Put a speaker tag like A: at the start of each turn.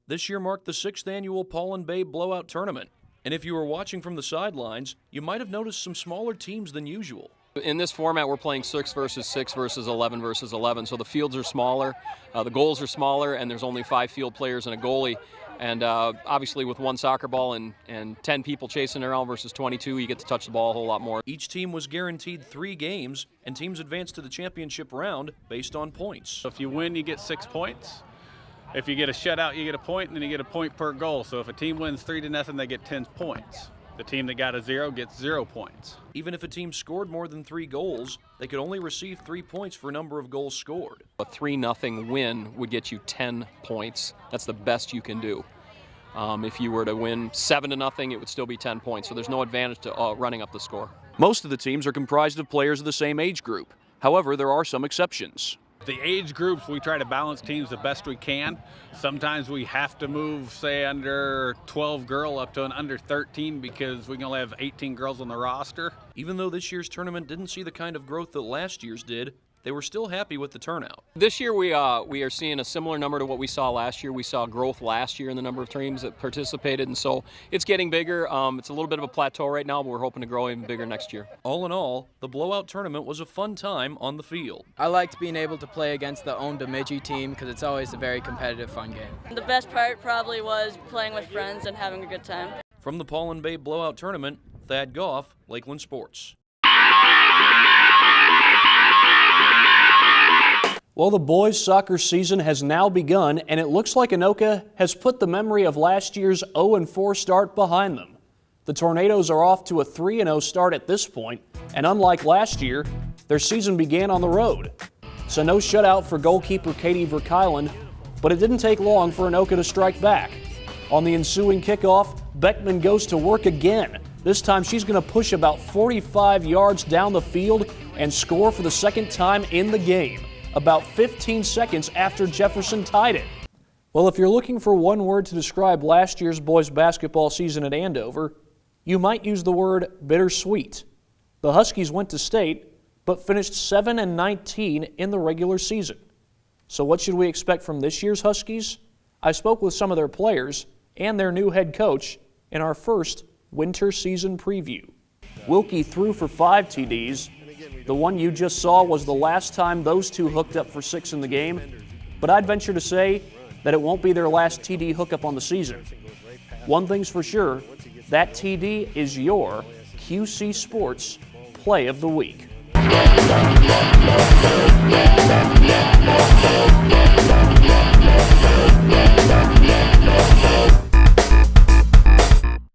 A: This year marked the 6th annual Paul and Babe Blowout Tournament. And if you were watching from the sidelines, you might have noticed some smaller teams than usual.
B: In this format, we're playing 6 versus 6 versus 11 versus 11, so the fields are smaller, the goals are smaller, and there's only 5 field players and a goalie. And obviously with one soccer ball and 10 people chasing around versus 22, you get to touch the ball a whole lot more.
A: Each team was guaranteed 3 games, and teams advanced to the championship round based on points.
C: If you win, you get 6 points. If you get a shutout, you get a point, and then you get a point per goal. So if a team wins 3-0, they get 10 points. The team that got a 0 gets 0 points.
A: Even if a team scored more than 3 goals, they could only receive 3 points for number of goals scored.
B: A 3-0 win would get you 10 points. That's the best you can do. If you were to win 7-0, it would still be 10 points, so there's no advantage to running up the score.
A: Most of the teams are comprised of players of the same age group. However, there are some exceptions.
C: The age groups, we try to balance teams the best we can. Sometimes we have to move, say, under 12 girl up to an under 13 because we can only have 18 girls on the roster.
A: Even though this year's tournament didn't see the kind of growth that last year's did, they were still happy with the turnout.
B: This year we are seeing a similar number to what we saw last year. We saw growth last year in the number of teams that participated, and so it's getting bigger. It's a little bit of a plateau right now, but we're hoping to grow even bigger next year.
A: All in all, the Blowout Tournament was a fun time on the field.
D: I liked being able to play against the own Bemidji team because it's always a very competitive, fun game.
E: The best part probably was playing with friends and having a good time.
A: From the Paul and Babe Blowout Tournament, Thad Goff, Lakeland Sports. Well, the boys' soccer season has now begun, and it looks like Anoka has put the memory of last year's 0-4 start behind them. The Tornadoes are off to a 3-0 start at this point, and unlike last year, their season began on the road. So no shutout for goalkeeper Katie Verkylen, but it didn't take long for Anoka to strike back. On the ensuing kickoff, Beckman goes to work again. This time she's going to push about 45 yards down the field and score for the second time in the game, about 15 seconds after Jefferson tied it. Well, if you're looking for one word to describe last year's boys basketball season at Andover, you might use the word bittersweet. The Huskies went to state, but finished 7-19 in the regular season. So what should we expect from this year's Huskies? I spoke with some of their players and their new head coach in our first winter season preview. Wilkie threw for 5 TDs. The one you just saw was the last time those two hooked up for 6 in the game, but I'd venture to say that it won't be their last TD hookup on the season. One thing's for sure, that TD is your QC Sports Play of the Week.